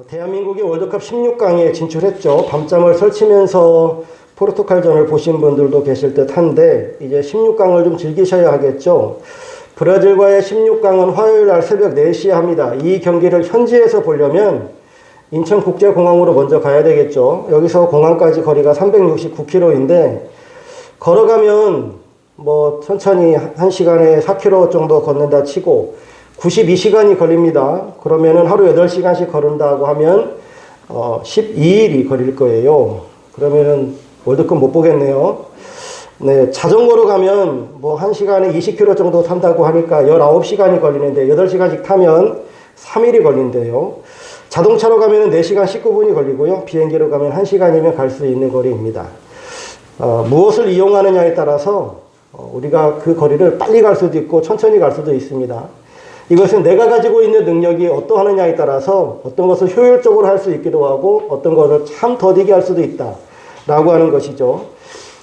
대한민국이 월드컵 16강에 진출했죠. 밤잠을 설치면서 포르투갈전을 보신 분들도 계실 듯한데 이제 16강을 좀 즐기셔야 하겠죠. 브라질과의 16강은 화요일 날 새벽 4시에 합니다. 이 경기를 현지에서 보려면 인천국제공항으로 먼저 가야 되겠죠. 여기서 공항까지 거리가 369km인데 걸어가면 뭐 천천히 1시간에 4km 정도 걷는다 치고 92시간이 걸립니다. 그러면은 하루 8시간씩 걸은다고 하면 12일이 걸릴 거예요. 그러면은 월드컵 못 보겠네요. 네, 자전거로 가면 뭐 1시간에 20km 정도 탄다고 하니까 19시간이 걸리는데 8시간씩 타면 3일이 걸린대요. 자동차로 가면 4시간 19분이 걸리고요. 비행기로 가면 1시간이면 갈 수 있는 거리입니다. 무엇을 이용하느냐에 따라서 우리가 그 거리를 빨리 갈 수도 있고 천천히 갈 수도 있습니다. 이것은 내가 가지고 있는 능력이 어떠하느냐에 따라서 어떤 것을 효율적으로 할 수 있기도 하고 어떤 것을 참 더디게 할 수도 있다 라고 하는 것이죠.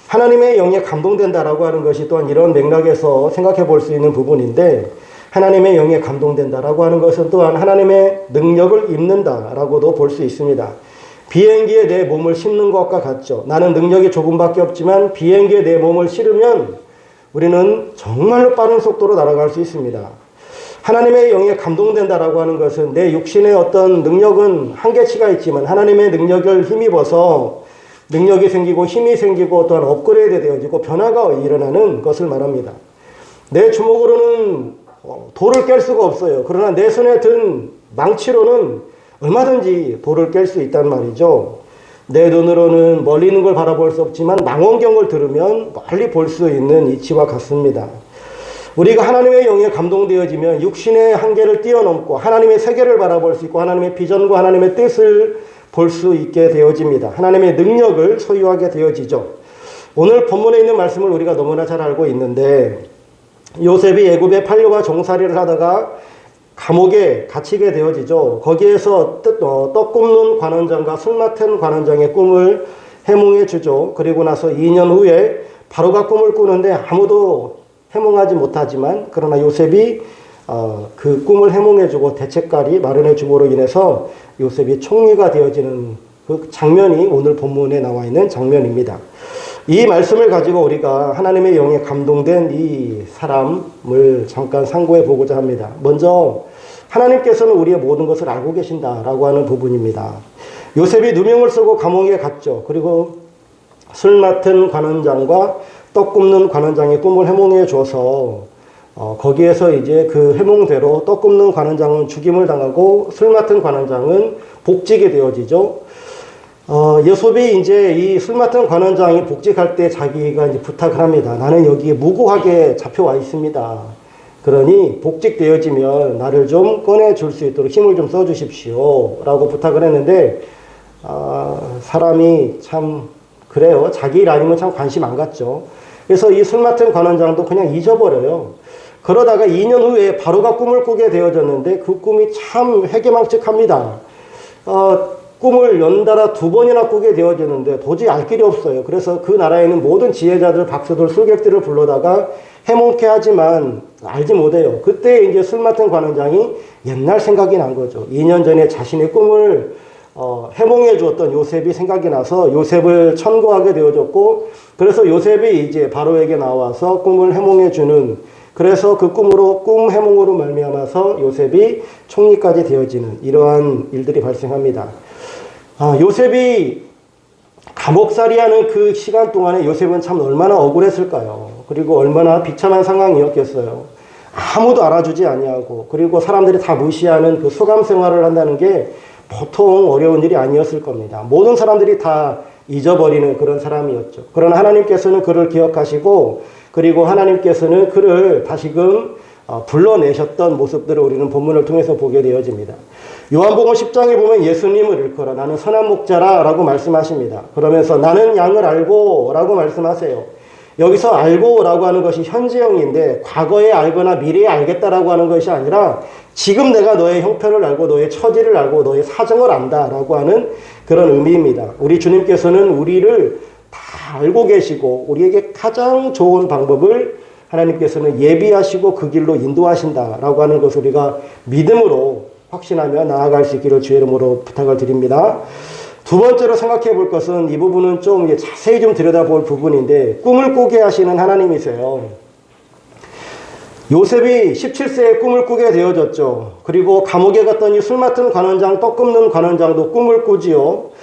하나님의 영에 감동된다라고 하는 것이 또한 이런 맥락에서 생각해 볼 수 있는 부분인데 하나님의 영에 감동된다라고 하는 것은 또한 하나님의 능력을 입는다라고도 볼 수 있습니다. 비행기에 내 몸을 싣는 것과 같죠. 나는 능력이 조금밖에 없지만 비행기에 내 몸을 실으면 우리는 정말로 빠른 속도로 날아갈 수 있습니다. 하나님의 영에 감동된다라고 하는 것은 내 육신의 어떤 능력은 한계치가 있지만 하나님의 능력을 힘입어서 능력이 생기고 힘이 생기고 또한 업그레이드 되어지고 변화가 일어나는 것을 말합니다. 내 주먹으로는 돌을 깰 수가 없어요. 그러나 내 손에 든 망치로는 얼마든지 돌을 깰 수 있단 말이죠. 내 눈으로는 멀리 있는 걸 바라볼 수 없지만 망원경을 들으면 멀리 볼 수 있는 이치와 같습니다. 우리가 하나님의 영에 감동되어지면 육신의 한계를 뛰어넘고 하나님의 세계를 바라볼 수 있고 하나님의 비전과 하나님의 뜻을 볼 수 있게 되어집니다. 하나님의 능력을 소유하게 되어지죠. 오늘 본문에 있는 말씀을 우리가 너무나 잘 알고 있는데 요셉이 애굽의 판례와 종살이를 하다가 감옥에 갇히게 되어지죠. 거기에서 떡 굽는 관원장과 술 맡은 관원장의 꿈을 해몽해 주죠. 그리고 나서 2년 후에 바로가 꿈을 꾸는데 아무도 해몽하지 못하지만 그러나 요셉이 그 꿈을 해몽해주고 대책까지 마련해줌으로 인해서 요셉이 총리가 되어지는 그 장면이 오늘 본문에 나와 있는 장면입니다. 이 말씀을 가지고 우리가 하나님의 영에 감동된 이 사람을 잠깐 상고해 보고자 합니다. 먼저 하나님께서는 우리의 모든 것을 알고 계신다라고 하는 부분입니다. 요셉이 누명을 쓰고 감옥에 갔죠. 그리고 술 맡은 관원장과 떡 굽는 관원장의 꿈을 해몽해 줘서 거기에서 이제 그 해몽대로 떡 굽는 관원장은 죽임을 당하고 술 맡은 관원장은 복직이 되어지죠. 요셉이 이제 이 술 맡은 관원장이 복직할 때 자기가 이제 부탁을 합니다. 나는 여기에 무고하게 잡혀와 있습니다. 그러니 복직되어지면 나를 좀 꺼내줄 수 있도록 힘을 좀 써주십시오. 라고 부탁을 했는데, 사람이 참, 그래요. 자기 일 아니면 참 관심 안 갖죠. 그래서 이 술 맡은 관원장도 그냥 잊어버려요. 그러다가 2년 후에 바로가 꿈을 꾸게 되어졌는데 그 꿈이 참 회개망측합니다. 꿈을 연달아 2번이나 꾸게 되어지는데 도저히 알 길이 없어요. 그래서 그 나라에 있는 모든 지혜자들, 박수들, 술객들을 불러다가 해몽케 하지만 알지 못해요. 그때 이제 술 맡은 관원장이 옛날 생각이 난 거죠. 2년 전에 자신의 꿈을 해몽해 주었던 요셉이 생각이 나서 요셉을 천거하게 되어졌고 그래서 요셉이 이제 바로에게 나와서 꿈을 해몽해 주는 그래서 그 꿈 해몽으로 말미암아서 요셉이 총리까지 되어지는 이러한 일들이 발생합니다. 요셉이 감옥살이하는 그 시간 동안에 요셉은 참 얼마나 억울했을까요? 그리고 얼마나 비참한 상황이었겠어요. 아무도 알아주지 아니하고 그리고 사람들이 다 무시하는 그 소감 생활을 한다는 게 보통 어려운 일이 아니었을 겁니다. 모든 사람들이 다 잊어버리는 그런 사람이었죠. 그러나 하나님께서는 그를 기억하시고 그리고 하나님께서는 그를 다시금 불러내셨던 모습들을 우리는 본문을 통해서 보게 되어집니다. 요한복음 10장에 보면 예수님을 일컬어 나는 선한 목자라 라고 말씀하십니다. 그러면서 나는 양을 알고 라고 말씀하세요. 여기서 알고 라고 하는 것이 현재형인데 과거에 알거나 미래에 알겠다라고 하는 것이 아니라 지금 내가 너의 형편을 알고 너의 처지를 알고 너의 사정을 안다 라고 하는 그런 의미입니다. 우리 주님께서는 우리를 다 알고 계시고 우리에게 가장 좋은 방법을 하나님께서는 예비하시고 그 길로 인도하신다라고 하는 것을 우리가 믿음으로 확신하며 나아갈 수 있기를 주의 이름으로 부탁을 드립니다. 두 번째로 생각해 볼 것은 이 부분은 좀 자세히 좀 들여다볼 부분인데 꿈을 꾸게 하시는 하나님이세요. 요셉이 17세에 꿈을 꾸게 되어졌죠. 그리고 감옥에 갔더니 술 맡은 관원장, 떡 굽는 관원장도 꿈을 꾸지요.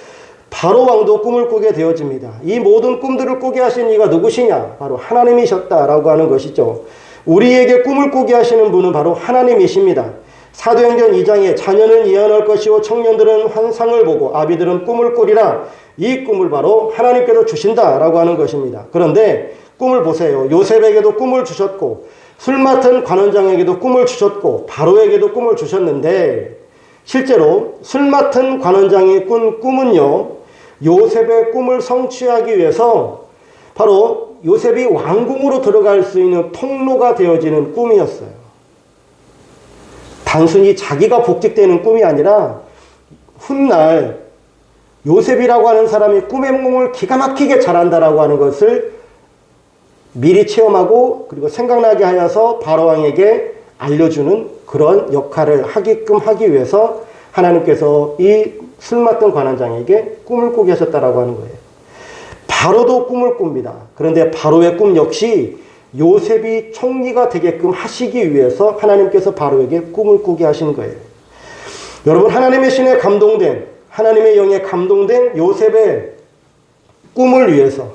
바로 왕도 꿈을 꾸게 되어집니다. 이 모든 꿈들을 꾸게 하신 이가 누구시냐? 바로 하나님이셨다라고 하는 것이죠. 우리에게 꿈을 꾸게 하시는 분은 바로 하나님이십니다. 사도행전 2장에 자녀는 예언할 것이요 청년들은 환상을 보고 아비들은 꿈을 꾸리라. 이 꿈을 바로 하나님께서 주신다라고 하는 것입니다. 그런데 꿈을 보세요. 요셉에게도 꿈을 주셨고 술 맡은 관원장에게도 꿈을 주셨고 바로에게도 꿈을 주셨는데 실제로 술 맡은 관원장이 꾼 꿈은요, 요셉의 꿈을 성취하기 위해서 바로 요셉이 왕궁으로 들어갈 수 있는 통로가 되어지는 꿈이었어요. 단순히 자기가 복직되는 꿈이 아니라 훗날 요셉이라고 하는 사람이 꿈의夢을 기가 막히게 잘한다라고 하는 것을 미리 체험하고 그리고 생각나게 하여서 바로왕에게 알려주는 그런 역할을 하게끔 하기 위해서 하나님께서 이 술 맡은 관원장에게 꿈을 꾸게 하셨다라고 하는 거예요. 바로도 꿈을 꿉니다. 그런데 바로의 꿈 역시 요셉이 총리가 되게끔 하시기 위해서 하나님께서 바로에게 꿈을 꾸게 하신 거예요. 여러분, 하나님의 신에 감동된, 하나님의 영에 감동된 요셉의 꿈을 위해서,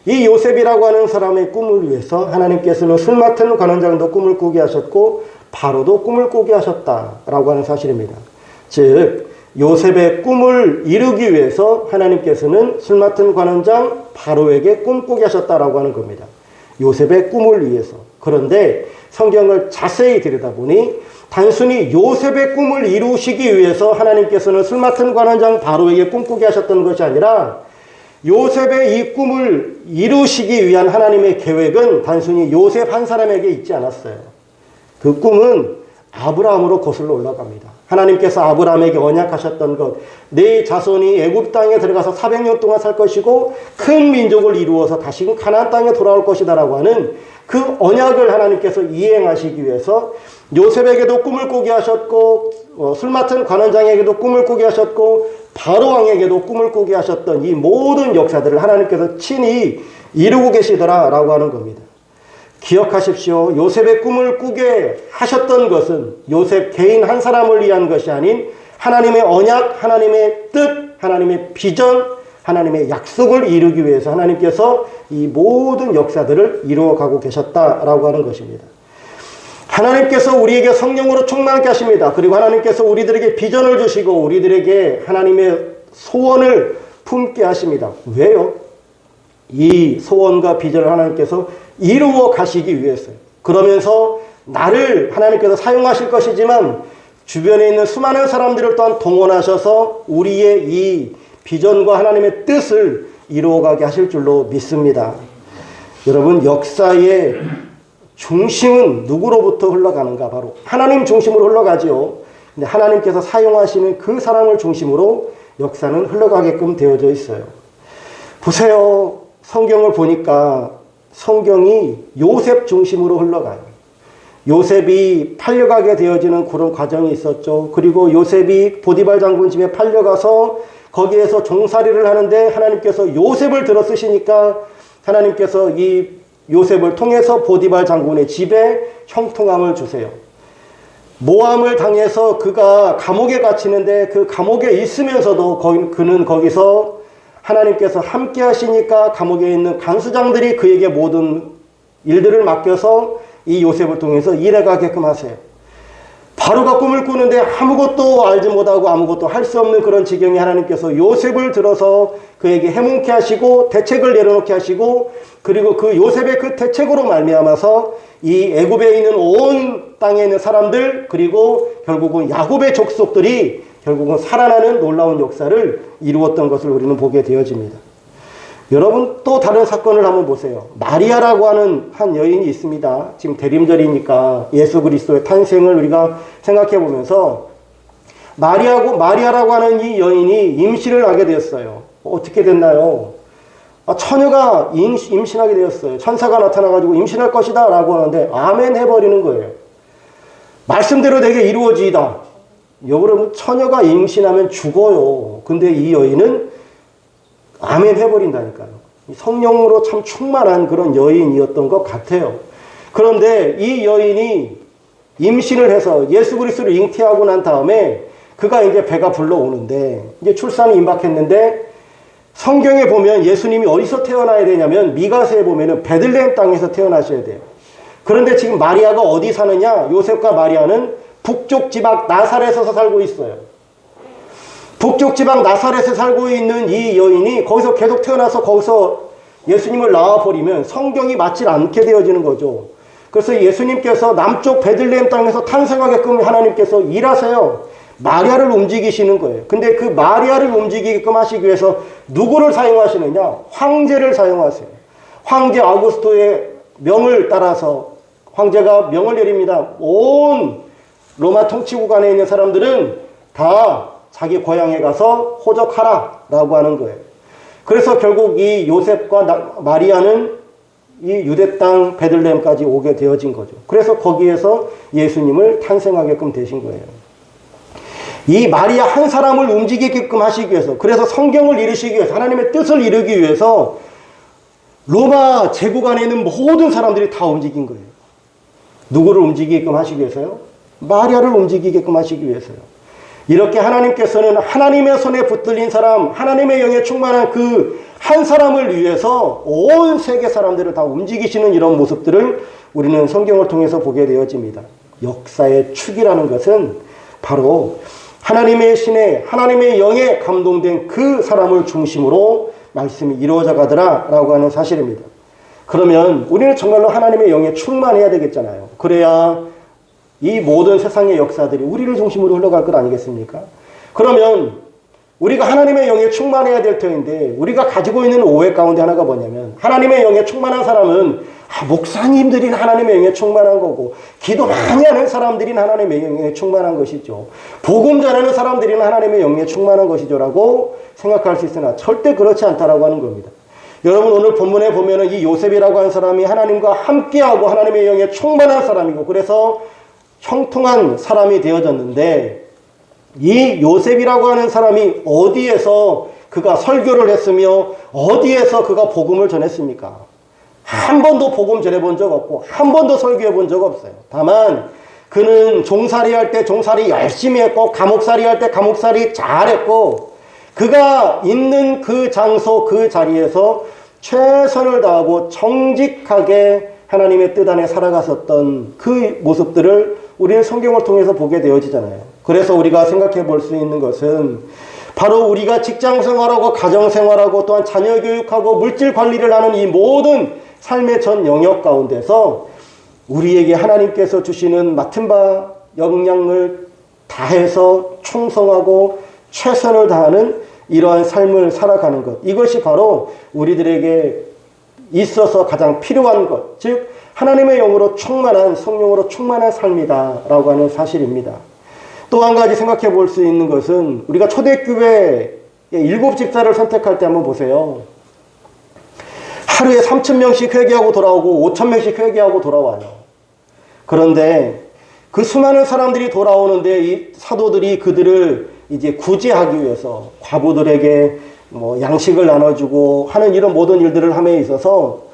이 요셉이라고 하는 사람의 꿈을 위해서 하나님께서는 술 맡은 관원장도 꿈을 꾸게 하셨고 바로도 꿈을 꾸게 하셨다라고 하는 사실입니다. 즉 요셉의 꿈을 이루기 위해서 하나님께서는 술 맡은 관원장 바로에게 꿈꾸게 하셨다라고 하는 겁니다. 요셉의 꿈을 위해서. 그런데 성경을 자세히 들여다보니 단순히 요셉의 꿈을 이루시기 위해서 하나님께서는 술 맡은 관원장 바로에게 꿈꾸게 하셨던 것이 아니라 요셉의 이 꿈을 이루시기 위한 하나님의 계획은 단순히 요셉 한 사람에게 있지 않았어요. 그 꿈은 아브라함으로 거슬러 올라갑니다. 하나님께서 아브라함에게 언약하셨던 것, 내 자손이 애굽 땅에 들어가서 400년 동안 살 것이고 큰 민족을 이루어서 다시금 가나안 땅에 돌아올 것이다라고 하는 그 언약을 하나님께서 이행하시기 위해서 요셉에게도 꿈을 꾸게 하셨고 술 맡은 관원장에게도 꿈을 꾸게 하셨고 바로 왕에게도 꿈을 꾸게 하셨던 이 모든 역사들을 하나님께서 친히 이루고 계시더라라고 하는 겁니다. 기억하십시오. 요셉의 꿈을 꾸게 하셨던 것은 요셉 개인 한 사람을 위한 것이 아닌 하나님의 언약, 하나님의 뜻, 하나님의 비전, 하나님의 약속을 이루기 위해서 하나님께서 이 모든 역사들을 이루어가고 계셨다라고 하는 것입니다. 하나님께서 우리에게 성령으로 충만케 하십니다. 그리고 하나님께서 우리들에게 비전을 주시고 우리들에게 하나님의 소원을 품게 하십니다. 왜요? 이 소원과 비전을 하나님께서 이루어 가시기 위해서요. 그러면서 나를 하나님께서 사용하실 것이지만 주변에 있는 수많은 사람들을 또한 동원하셔서 우리의 이 비전과 하나님의 뜻을 이루어가게 하실 줄로 믿습니다. 여러분, 역사의 중심은 누구로부터 흘러가는가? 바로 하나님 중심으로 흘러가지요. 근데 하나님께서 사용하시는 그 사람을 중심으로 역사는 흘러가게끔 되어져 있어요. 보세요. 성경을 보니까 성경이 요셉 중심으로 흘러가요. 요셉이 팔려가게 되어지는 그런 과정이 있었죠. 그리고 요셉이 보디발 장군 집에 팔려가서 거기에서 종살이를 하는데 하나님께서 요셉을 들어 쓰시니까 하나님께서 이 요셉을 통해서 보디발 장군의 집에 형통함을 주세요. 모함을 당해서 그가 감옥에 갇히는데 그 감옥에 있으면서도 그는 거기서 하나님께서 함께 하시니까 감옥에 있는 간수장들이 그에게 모든 일들을 맡겨서 이 요셉을 통해서 일해가게끔 하세요. 바로가 꿈을 꾸는데 아무것도 알지 못하고 아무것도 할 수 없는 그런 지경에 하나님께서 요셉을 들어서 그에게 해몽케 하시고 대책을 내려놓게 하시고 그리고 그 요셉의 그 대책으로 말미암아서 이 애굽에 있는 온 땅에 있는 사람들 그리고 결국은 야곱의 족속들이 결국은 살아나는 놀라운 역사를 이루었던 것을 우리는 보게 되어집니다. 여러분, 또 다른 사건을 한번 보세요. 마리아라고 하는 한 여인이 있습니다. 지금 대림절이니까 예수 그리스도의 탄생을 우리가 생각해 보면서 마리아라고 하는 이 여인이 임신을 하게 되었어요. 어떻게 됐나요? 처녀가 임신하게 되었어요. 천사가 나타나가지고 임신할 것이다 라고 하는데 아멘 해버리는 거예요. 말씀대로 되게 이루어지이다. 여러분, 처녀가 임신하면 죽어요. 근데 이 여인은 아멘 해버린다니까요. 성령으로 참 충만한 그런 여인이었던 것 같아요. 그런데 이 여인이 임신을 해서 예수 그리스도를 잉태하고 난 다음에 그가 이제 배가 불러오는데 이제 출산이 임박했는데 성경에 보면 예수님이 어디서 태어나야 되냐면 미가서에 보면은 베들레헴 땅에서 태어나셔야 돼요. 그런데 지금 마리아가 어디 사느냐? 요셉과 마리아는 북쪽 지방 나사렛에서 살고 있어요. 북쪽 지방 나사렛에 살고 있는 이 여인이 거기서 계속 태어나서 거기서 예수님을 낳아버리면 성경이 맞지 않게 되어지는 거죠. 그래서 예수님께서 남쪽 베들레헴 땅에서 탄생하게끔 하나님께서 일하세요. 마리아를 움직이시는 거예요. 근데 그 마리아를 움직이게끔 하시기 위해서 누구를 사용하시느냐? 황제를 사용하세요. 황제 아우구스토의 명을 따라서 황제가 명을 내립니다. 온 로마 통치국안에 있는 사람들은 다 자기 고향에 가서 호적하라 라고 하는 거예요. 그래서 결국 이 요셉과 마리아는 이 유대 땅 베들레헴까지 오게 되어진 거죠. 그래서 거기에서 예수님을 탄생하게끔 되신 거예요. 이 마리아 한 사람을 움직이게끔 하시기 위해서, 그래서 성경을 이루시기 위해서, 하나님의 뜻을 이루기 위해서 로마 제국 안에 있는 모든 사람들이 다 움직인 거예요. 누구를 움직이게끔 하시기 위해서요? 마리아를 움직이게끔 하시기 위해서요. 이렇게 하나님께서는 하나님의 손에 붙들린 사람, 하나님의 영에 충만한 그 한 사람을 위해서 온 세계 사람들을 다 움직이시는 이런 모습들을 우리는 성경을 통해서 보게 되어집니다. 역사의 축이라는 것은 바로 하나님의 신에, 하나님의 영에 감동된 그 사람을 중심으로 말씀이 이루어져 가더라라고 하는 사실입니다. 그러면 우리는 정말로 하나님의 영에 충만해야 되겠잖아요. 그래야 이 모든 세상의 역사들이 우리를 중심으로 흘러갈 것 아니겠습니까? 그러면 우리가 하나님의 영에 충만해야 될 터인데 우리가 가지고 있는 오해 가운데 하나가 뭐냐면 하나님의 영에 충만한 사람은 목사님들이 하나님의 영에 충만한 거고 기도 많이 하는 사람들이 하나님의 영에 충만한 것이죠. 복음 전하는 사람들이 하나님의 영에 충만한 것이죠 라고 생각할 수 있으나 절대 그렇지 않다라고 하는 겁니다. 여러분 오늘 본문에 보면은 이 요셉이라고 하는 사람이 하나님과 함께하고 하나님의 영에 충만한 사람이고 그래서 형통한 사람이 되어졌는데 이 요셉이라고 하는 사람이 어디에서 그가 설교를 했으며 어디에서 그가 복음을 전했습니까? 한 번도 복음 전해본 적 없고 한 번도 설교해 본 적 없어요. 다만 그는 종살이 할 때 종살이 열심히 했고 감옥살이 할 때 감옥살이 잘했고 그가 있는 그 장소 그 자리에서 최선을 다하고 정직하게 하나님의 뜻 안에 살아갔었던 그 모습들을 우리는 성경을 통해서 보게 되어지잖아요. 그래서 우리가 생각해 볼 수 있는 것은 바로 우리가 직장 생활하고 가정 생활하고 또한 자녀 교육하고 물질 관리를 하는 이 모든 삶의 전 영역 가운데서 우리에게 하나님께서 주시는 맡은 바 역량을 다해서 충성하고 최선을 다하는 이러한 삶을 살아가는 것. 이것이 바로 우리들에게 있어서 가장 필요한 것. 즉 하나님의 영으로 충만한 성령으로 충만한 삶이다라고 하는 사실입니다. 또 한 가지 생각해 볼 수 있는 것은 우리가 초대교회 7집사를 선택할 때 한번 보세요. 하루에 3,000명씩 회개하고 돌아오고 5,000명씩 회개하고 돌아와요. 그런데 그 수많은 사람들이 돌아오는데 이 사도들이 그들을 이제 구제하기 위해서 과부들에게 뭐 양식을 나눠주고 하는 이런 모든 일들을 함에 있어서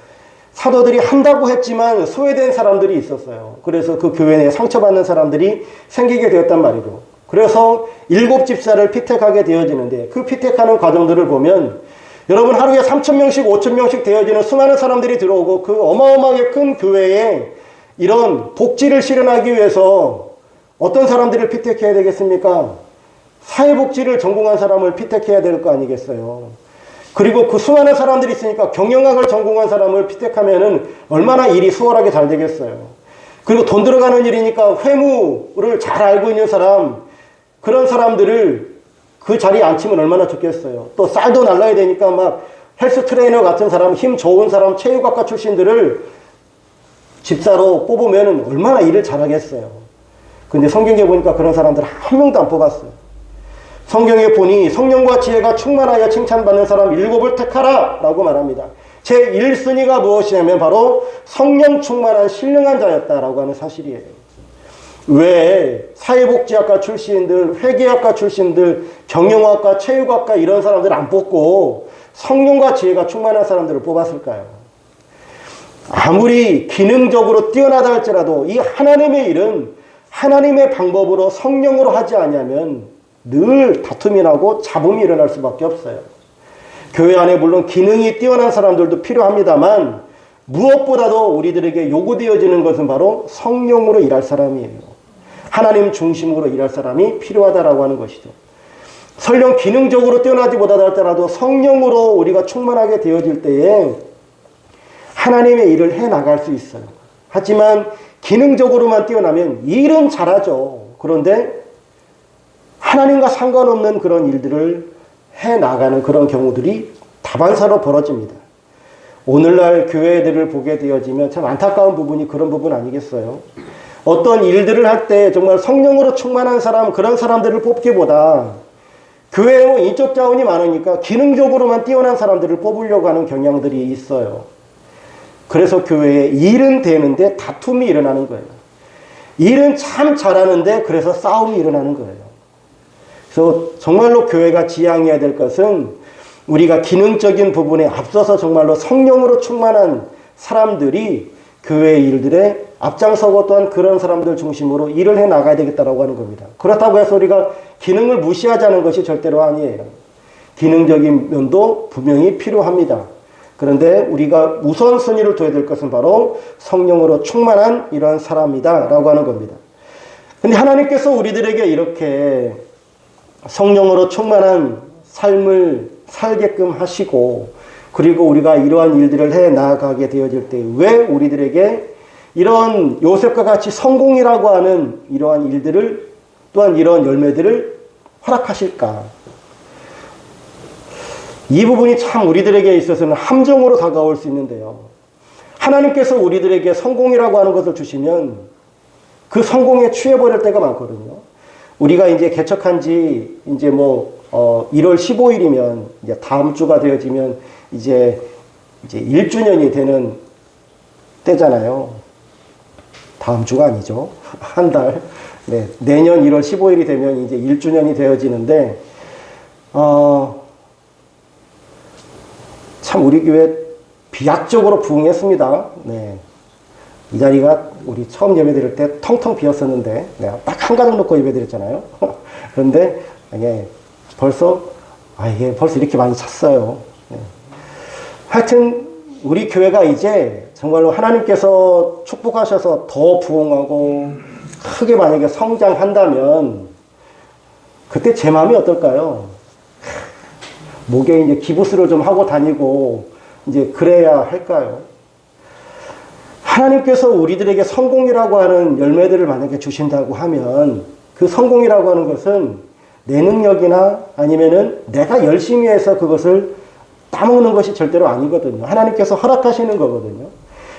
사도들이 한다고 했지만 소외된 사람들이 있었어요. 그래서 그 교회 내에 상처받는 사람들이 생기게 되었단 말이죠. 그래서 7집사를 피택하게 되어지는데 그 피택하는 과정들을 보면 여러분 하루에 3,000명씩 5,000명씩 되어지는 수많은 사람들이 들어오고 그 어마어마하게 큰 교회에 이런 복지를 실현하기 위해서 어떤 사람들을 피택해야 되겠습니까? 사회복지를 전공한 사람을 피택해야 될 거 아니겠어요. 그리고 그 수많은 사람들이 있으니까 경영학을 전공한 사람을 피택하면은 얼마나 일이 수월하게 잘 되겠어요. 그리고 돈 들어가는 일이니까 회무를 잘 알고 있는 사람, 그런 사람들을 그 자리에 앉히면 얼마나 좋겠어요. 또 쌀도 날라야 되니까 막 헬스 트레이너 같은 사람, 힘 좋은 사람, 체육학과 출신들을 집사로 뽑으면 얼마나 일을 잘하겠어요. 근데 성경에 보니까 그런 사람들 한 명도 안 뽑았어요. 성경에 보니 성령과 지혜가 충만하여 칭찬받는 사람 7을 택하라 라고 말합니다. 제 1순위가 무엇이냐면 바로 성령 충만한 신령한 자였다라고 하는 사실이에요. 왜 사회복지학과 출신들, 회계학과 출신들, 경영학과, 체육학과 이런 사람들 안 뽑고 성령과 지혜가 충만한 사람들을 뽑았을까요? 아무리 기능적으로 뛰어나다 할지라도 이 하나님의 일은 하나님의 방법으로 성령으로 하지 않으면 늘 다툼이 나고 잡음이 일어날 수밖에 없어요. 교회 안에 물론 기능이 뛰어난 사람들도 필요합니다만 무엇보다도 우리들에게 요구되어지는 것은 바로 성령으로 일할 사람이에요. 하나님 중심으로 일할 사람이 필요하다라고 하는 것이죠. 설령 기능적으로 뛰어나지 못하다 할지라도 성령으로 우리가 충만하게 되어질 때에 하나님의 일을 해나갈 수 있어요. 하지만 기능적으로만 뛰어나면 일은 잘하죠. 그런데 하나님과 상관없는 그런 일들을 해나가는 그런 경우들이 다반사로 벌어집니다. 오늘날 교회들을 보게 되어지면 참 안타까운 부분이 그런 부분 아니겠어요? 어떤 일들을 할 때 정말 성령으로 충만한 사람, 그런 사람들을 뽑기보다 교회에 인적 자원이 많으니까 기능적으로만 뛰어난 사람들을 뽑으려고 하는 경향들이 있어요. 그래서 교회에 일은 되는데 다툼이 일어나는 거예요. 일은 참 잘하는데 그래서 싸움이 일어나는 거예요. 그래서 정말로 교회가 지향해야 될 것은 우리가 기능적인 부분에 앞서서 정말로 성령으로 충만한 사람들이 교회의 일들에 앞장서고 또한 그런 사람들 중심으로 일을 해 나가야 되겠다라고 하는 겁니다. 그렇다고 해서 우리가 기능을 무시하자는 것이 절대로 아니에요. 기능적인 면도 분명히 필요합니다. 그런데 우리가 우선순위를 둬야 될 것은 바로 성령으로 충만한 이러한 사람이다 라고 하는 겁니다. 근데 하나님께서 우리들에게 이렇게 성령으로 충만한 삶을 살게끔 하시고 그리고 우리가 이러한 일들을 해 나가게 되어질 때 왜 우리들에게 이런 요셉과 같이 성공이라고 하는 이러한 일들을 또한 이러한 열매들을 허락하실까? 이 부분이 참 우리들에게 있어서는 함정으로 다가올 수 있는데요. 하나님께서 우리들에게 성공이라고 하는 것을 주시면 그 성공에 취해버릴 때가 많거든요. 우리가 이제 개척한 지 이제 1월 15일이면 이제 다음 주가 되어지면 이제 1주년이 되는 때잖아요. 다음 주가 아니죠. 한 달. 네, 내년 1월 15일이 되면 이제 1주년이 되어지는데, 참 우리 교회 비약적으로 부흥했습니다. 네. 이 자리가 우리 처음 예배 드릴 때 텅텅 비었었는데, 내가 딱 한 가정 놓고 예배 드렸잖아요. 그런데, 벌써 이렇게 많이 찼어요. 네. 하여튼, 우리 교회가 이제 정말로 하나님께서 축복하셔서 더 부흥하고 크게 만약에 성장한다면 그때 제 마음이 어떨까요? 목에 이제 기부스를 좀 하고 다니고 이제 그래야 할까요? 하나님께서 우리들에게 성공이라고 하는 열매들을 만약에 주신다고 하면 그 성공이라고 하는 것은 내 능력이나 아니면은 내가 열심히 해서 그것을 따먹는 것이 절대로 아니거든요. 하나님께서 허락하시는 거거든요.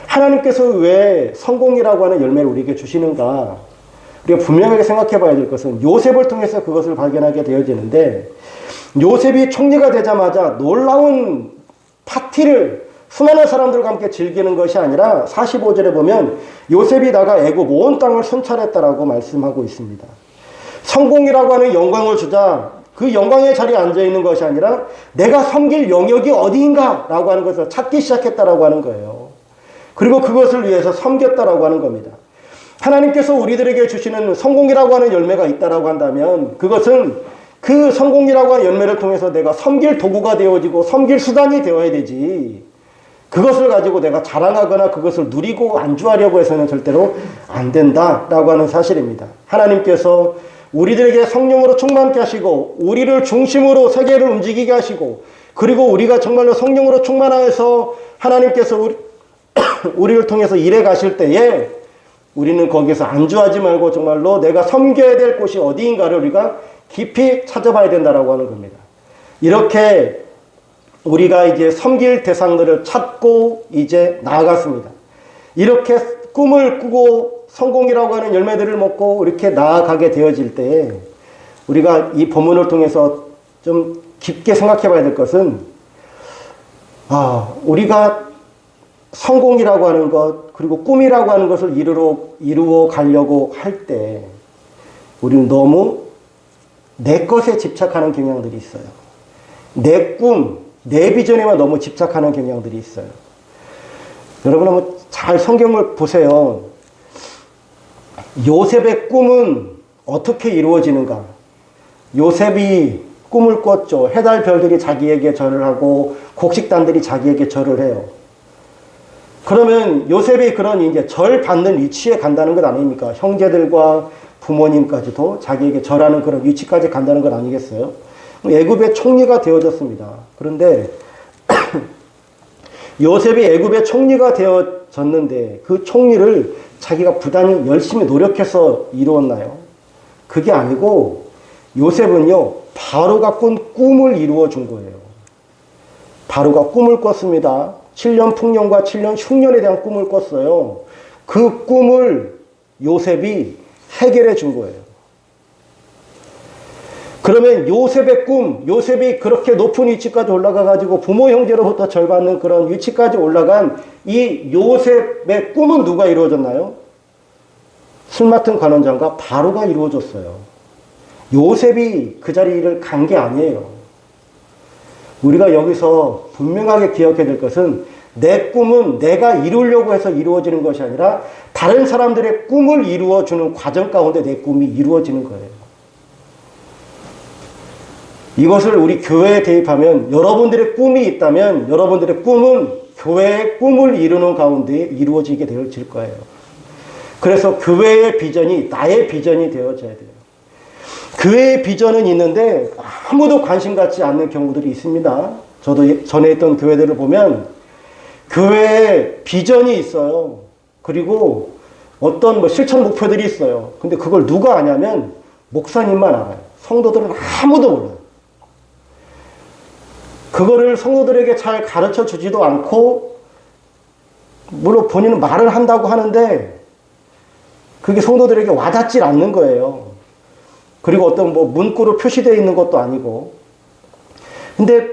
하나님께서 왜 성공이라고 하는 열매를 우리에게 주시는가? 우리가 분명하게 생각해 봐야 될 것은 요셉을 통해서 그것을 발견하게 되어지는데 요셉이 총리가 되자마자 놀라운 파티를 수많은 사람들과 함께 즐기는 것이 아니라 45절에 보면 요셉이 나가 애굽 온 땅을 순찰했다라고 말씀하고 있습니다. 성공이라고 하는 영광을 주자 그 영광의 자리에 앉아있는 것이 아니라 내가 섬길 영역이 어디인가 라고 하는 것을 찾기 시작했다라고 하는 거예요. 그리고 그것을 위해서 섬겼다라고 하는 겁니다. 하나님께서 우리들에게 주시는 성공이라고 하는 열매가 있다라고 한다면 그것은 그 성공이라고 하는 열매를 통해서 내가 섬길 도구가 되어지고 섬길 수단이 되어야 되지 그것을 가지고 내가 자랑하거나 그것을 누리고 안주하려고 해서는 절대로 안 된다라고 하는 사실입니다. 하나님께서 우리들에게 성령으로 충만케 하시고 우리를 중심으로 세계를 움직이게 하시고 그리고 우리가 정말로 성령으로 충만하여서 하나님께서 우리를 통해서 일해 가실 때에 우리는 거기서 안주하지 말고 정말로 내가 섬겨야 될 곳이 어디인가를 우리가 깊이 찾아봐야 된다라고 하는 겁니다. 이렇게 우리가 이제 섬길 대상들을 찾고 이제 나아갔습니다. 이렇게 꿈을 꾸고 성공이라고 하는 열매들을 먹고 이렇게 나아가게 되어질 때 우리가 이 본문을 통해서 좀 깊게 생각해 봐야 될 것은 우리가 성공이라고 하는 것, 그리고 꿈이라고 하는 것을 이루어 가려고 할 때 우리는 너무 내 것에 집착하는 경향들이 있어요. 내 꿈, 내 비전에만 너무 집착하는 경향들이 있어요. 여러분 한번 잘 성경을 보세요. 요셉의 꿈은 어떻게 이루어지는가? 요셉이 꿈을 꿨죠. 해달 별들이 자기에게 절을 하고 곡식단들이 자기에게 절을 해요. 그러면 요셉이 그런 이제 절 받는 위치에 간다는 것 아닙니까? 형제들과 부모님까지도 자기에게 절하는 그런 위치까지 간다는 것 아니겠어요? 애굽의 총리가 되어졌습니다. 그런데 요셉이 애굽의 총리가 되어졌는데 그 총리를 자기가 부단히 열심히 노력해서 이루었나요? 그게 아니고 요셉은요, 바로가 꾼 꿈을 이루어 준 거예요. 바로가 꿈을 꿨습니다. 7년 풍년과 7년 흉년에 대한 꿈을 꿨어요. 그 꿈을 요셉이 해결해 준 거예요. 그러면 요셉의 꿈, 요셉이 그렇게 높은 위치까지 올라가가지고 부모 형제로부터 절받는 그런 위치까지 올라간 이 요셉의 꿈은 누가 이루어졌나요? 술 맡은 관원장과 바로가 이루어졌어요. 요셉이 그 자리를 간 게 아니에요. 우리가 여기서 분명하게 기억해야 될 것은 내 꿈은 내가 이루려고 해서 이루어지는 것이 아니라 다른 사람들의 꿈을 이루어주는 과정 가운데 내 꿈이 이루어지는 거예요. 이것을 우리 교회에 대입하면 여러분들의 꿈이 있다면 여러분들의 꿈은 교회의 꿈을 이루는 가운데 이루어지게 되어질 거예요. 그래서 교회의 비전이 나의 비전이 되어져야 돼요. 교회의 비전은 있는데 아무도 관심 갖지 않는 경우들이 있습니다. 저도 전에 있던 교회들을 보면 교회에 비전이 있어요. 그리고 어떤 뭐 실천 목표들이 있어요. 근데 그걸 누가 아냐면 목사님만 알아요. 성도들은 아무도 몰라요. 그거를 성도들에게 잘 가르쳐 주지도 않고, 물론 본인은 말을 한다고 하는데 그게 성도들에게 와닿질 않는 거예요. 그리고 어떤 뭐 문구로 표시되어 있는 것도 아니고. 근데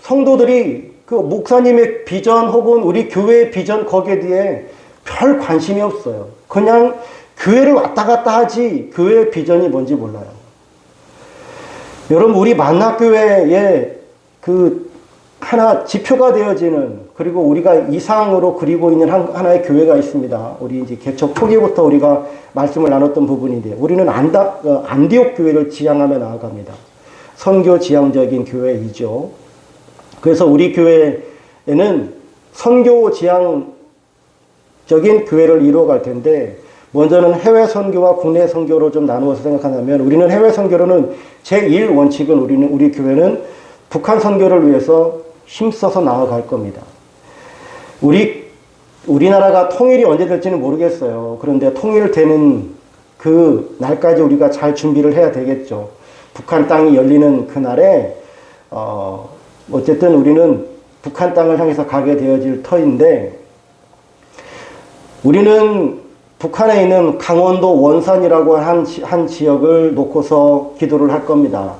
성도들이 그 목사님의 비전 혹은 우리 교회의 비전 거기에 대해 별 관심이 없어요. 그냥 교회를 왔다 갔다 하지 교회의 비전이 뭔지 몰라요. 여러분, 우리 만나교회에 그 하나 지표가 되어지는, 그리고 우리가 이상으로 그리고 있는 하나의 교회가 있습니다. 우리 이제 개척 초기부터 우리가 말씀을 나눴던 부분인데, 우리는 안디옥 교회를 지향하며 나아갑니다. 선교 지향적인 교회이죠. 그래서 우리 교회에는 선교 지향적인 교회를 이루어갈 텐데, 먼저는 해외 선교와 국내 선교로 좀 나누어서 생각한다면, 우리는 해외 선교로는 제1원칙은 우리 교회는 북한 선교를 위해서 힘써서 나아갈 겁니다. 우리나라가 통일이 언제 될지는 모르겠어요. 그런데 통일되는 그 날까지 우리가 잘 준비를 해야 되겠죠. 북한 땅이 열리는 그날에 어쨌든 우리는 북한 땅을 향해서 가게 되어질 터인데, 우리는 북한에 있는 강원도 원산이라고 한 지역을 놓고서 기도를 할 겁니다.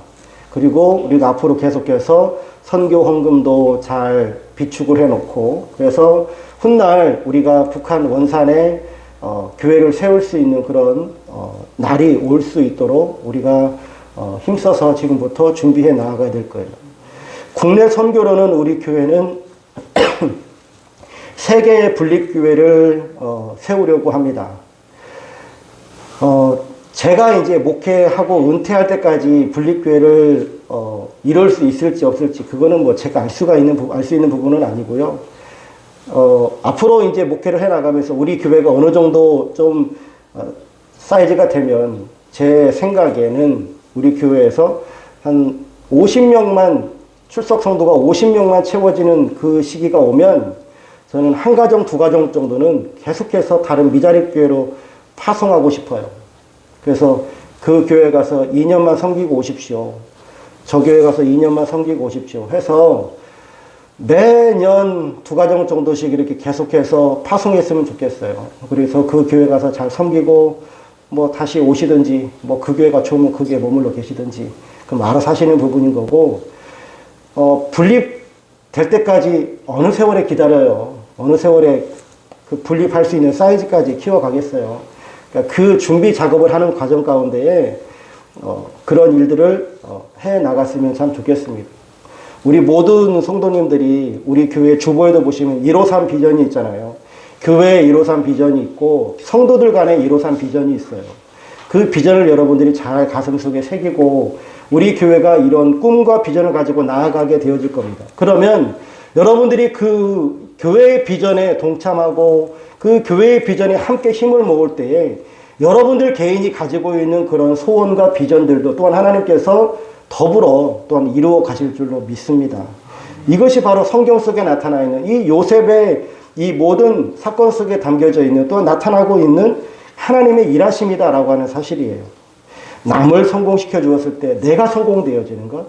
그리고 우리가 앞으로 계속해서 선교 헌금도 잘 비축을 해놓고, 그래서 훗날 우리가 북한 원산에 교회를 세울 수 있는 그런 날이 올 수 있도록 우리가 힘써서 지금부터 준비해 나아가야 될 거예요. 국내 선교로는 우리 교회는 3개의 분립교회를 세우려고 합니다. 제가 이제 목회하고 은퇴할 때까지 분립교회를 이룰 수 있을지 없을지, 그거는 뭐 제가 알 수 있는 부분은 아니고요. 앞으로 이제 목회를 해 나가면서 우리 교회가 어느 정도 좀 사이즈가 되면, 제 생각에는 우리 교회에서 한 50명만, 출석 성도가 50명만 채워지는 그 시기가 오면, 저는 한 가정, 두 가정 정도는 계속해서 다른 미자립 교회로 파송하고 싶어요. 그래서 그 교회 가서 2년만 섬기고 오십시오. 저 교회 가서 2년만 섬기고 오십시오. 해서 매년 두 가정 정도씩 이렇게 계속해서 파송했으면 좋겠어요. 그래서 그 교회 가서 잘 섬기고, 뭐 다시 오시든지, 뭐 그 교회가 좋으면 그 교회에 머물러 계시든지, 그럼 알아서 하시는 부분인 거고, 분립될 때까지 어느 세월에 기다려요. 어느 세월에 그 분립할 수 있는 사이즈까지 키워가겠어요. 그러니까 그 준비 작업을 하는 과정 가운데에 그런 일들을 해 나갔으면 참 좋겠습니다. 우리 모든 성도님들이 우리 교회 주보에도 보시면 153 비전이 있잖아요. 교회에 153 비전이 있고 성도들 간에 153 비전이 있어요. 그 비전을 여러분들이 잘 가슴속에 새기고 우리 교회가 이런 꿈과 비전을 가지고 나아가게 되어질 겁니다. 그러면 여러분들이 그 교회의 비전에 동참하고 그 교회의 비전에 함께 힘을 모을 때에 여러분들 개인이 가지고 있는 그런 소원과 비전들도 또한 하나님께서 더불어 또한 이루어 가실 줄로 믿습니다. 이것이 바로 성경 속에 나타나 있는 이 요셉의 이 모든 사건 속에 담겨져 있는 또한 나타나고 있는 하나님의 일하심이다라고 하는 사실이에요. 남을 성공시켜 주었을 때 내가 성공되어지는 것,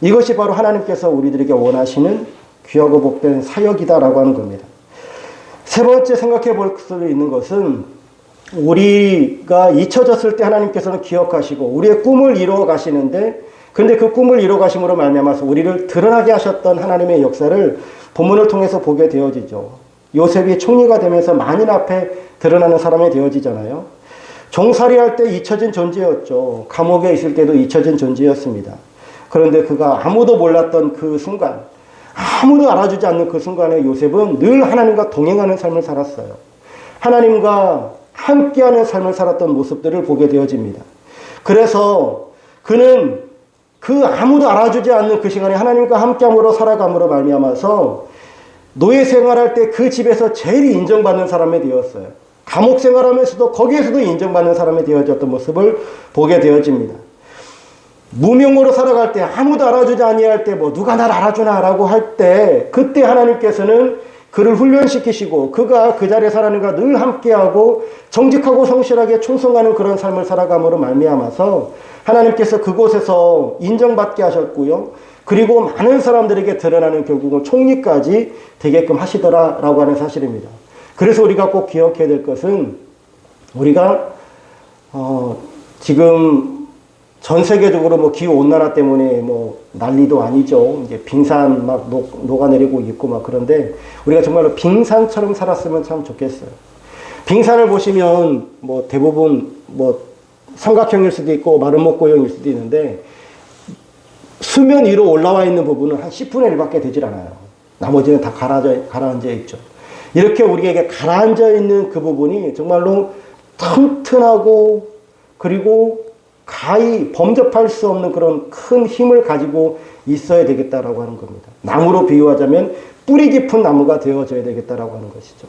이것이 바로 하나님께서 우리들에게 원하시는 귀하고 복된 사역이다라고 하는 겁니다. 세 번째 생각해 볼 수 있는 것은 우리가 잊혀졌을 때 하나님께서는 기억하시고 우리의 꿈을 이루어 가시는데, 근데 그 꿈을 이루어 가심으로 말미암아서 우리를 드러나게 하셨던 하나님의 역사를 본문을 통해서 보게 되어지죠. 요셉이 총리가 되면서 만인 앞에 드러나는 사람이 되어지잖아요. 종살이할 때 잊혀진 존재였죠. 감옥에 있을 때도 잊혀진 존재였습니다. 그런데 그가 아무도 몰랐던 그 순간, 아무도 알아주지 않는 그 순간에 요셉은 늘 하나님과 동행하는 삶을 살았어요. 하나님과 함께하는 삶을 살았던 모습들을 보게 되어집니다. 그래서 그는 그 아무도 알아주지 않는 그 시간에 하나님과 함께함으로 살아감으로 말미암아서 노예 생활할 때 그 집에서 제일 인정받는 사람이 되었어요. 감옥 생활하면서도 거기에서도 인정받는 사람이 되어졌던 모습을 보게 되어집니다. 무명으로 살아갈 때 아무도 알아주지 아니할 때 누가 날 알아주나라고 할 때 그때 하나님께서는 그를 훈련시키시고 그가 그 자리에 하나님과 늘 함께하고 정직하고 성실하게 충성하는 그런 삶을 살아감으로 말미암아서 하나님께서 그곳에서 인정받게 하셨고요. 그리고 많은 사람들에게 드러나는 결국은 총리까지 되게끔 하시더라라고 하는 사실입니다. 그래서 우리가 꼭 기억해야 될 것은 우리가 지금 전 세계적으로 기후온난화 때문에 난리도 아니죠. 이제 빙산 막 녹아내리고 있고 그런데 우리가 정말로 빙산처럼 살았으면 참 좋겠어요. 빙산을 보시면 대부분 삼각형일 수도 있고 마름모고형일 수도 있는데 수면 위로 올라와 있는 부분은 한 10분의 1밖에 되질 않아요. 나머지는 다 가라앉아 있죠. 이렇게 우리에게 가라앉아 있는 그 부분이 정말로 튼튼하고 그리고 가히 범접할 수 없는 그런 큰 힘을 가지고 있어야 되겠다라고 하는 겁니다. 나무로 비유하자면 뿌리 깊은 나무가 되어져야 되겠다라고 하는 것이죠.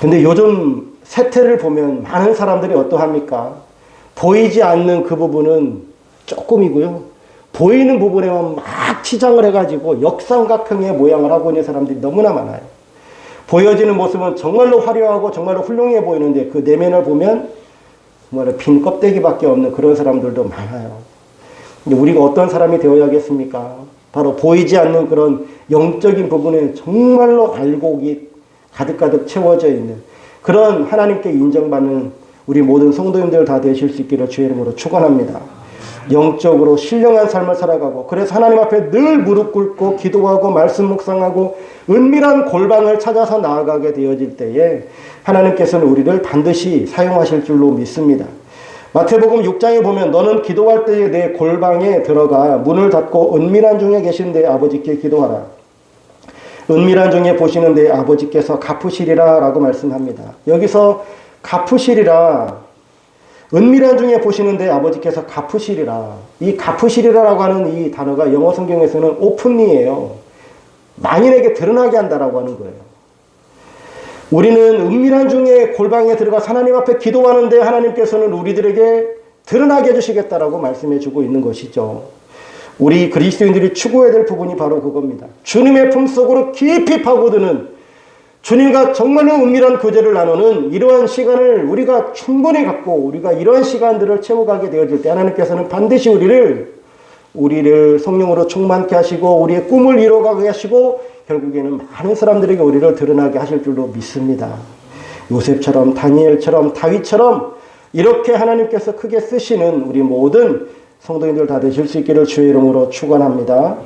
근데 요즘 세태를 보면 많은 사람들이 어떠합니까? 보이지 않는 그 부분은 조금이고요. 보이는 부분에만 막 치장을 해가지고 역삼각형의 모양을 하고 있는 사람들이 너무나 많아요. 보여지는 모습은 정말로 화려하고 정말로 훌륭해 보이는데 그 내면을 보면 정말 빈 껍데기밖에 없는 그런 사람들도 많아요. 근데 우리가 어떤 사람이 되어야겠습니까? 바로 보이지 않는 그런 영적인 부분에 정말로 알곡이 가득가득 채워져 있는 그런 하나님께 인정받는 우리 모든 성도님들 다 되실 수 있기를 주의 이름으로 축원합니다. 영적으로 신령한 삶을 살아가고 그래서 하나님 앞에 늘 무릎 꿇고 기도하고 말씀 묵상하고 은밀한 골방을 찾아서 나아가게 되어질 때에 하나님께서는 우리를 반드시 사용하실 줄로 믿습니다. 마태복음 6장에 보면 너는 기도할 때에 내 골방에 들어가 문을 닫고 은밀한 중에 계신 내 아버지께 기도하라. 은밀한 중에 보시는 내 아버지께서 갚으시리라 라고 말씀합니다. 여기서 갚으시리라, 은밀한 중에 보시는데 아버지께서 갚으시리라. 이 갚으시리라라고 하는 이 단어가 영어 성경에서는 오픈리예요. 만인에게 드러나게 한다라고 하는 거예요. 우리는 은밀한 중에 골방에 들어가 하나님 앞에 기도하는데 하나님께서는 우리들에게 드러나게 해주시겠다라고 말씀해 주고 있는 것이죠. 우리 그리스도인들이 추구해야 될 부분이 바로 그겁니다. 주님의 품속으로 깊이 파고드는 주님과 정말로 은밀한 교제를 나누는 이러한 시간을 우리가 충분히 갖고 우리가 이러한 시간들을 채워가게 되어질 때 하나님께서는 반드시 우리를 성령으로 충만케 하시고 우리의 꿈을 이루어가게 하시고 결국에는 많은 사람들에게 우리를 드러나게 하실 줄로 믿습니다. 요셉처럼 다니엘처럼 다윗처럼 이렇게 하나님께서 크게 쓰시는 우리 모든 성도인들 다 되실 수 있기를 주의 이름으로 축원합니다.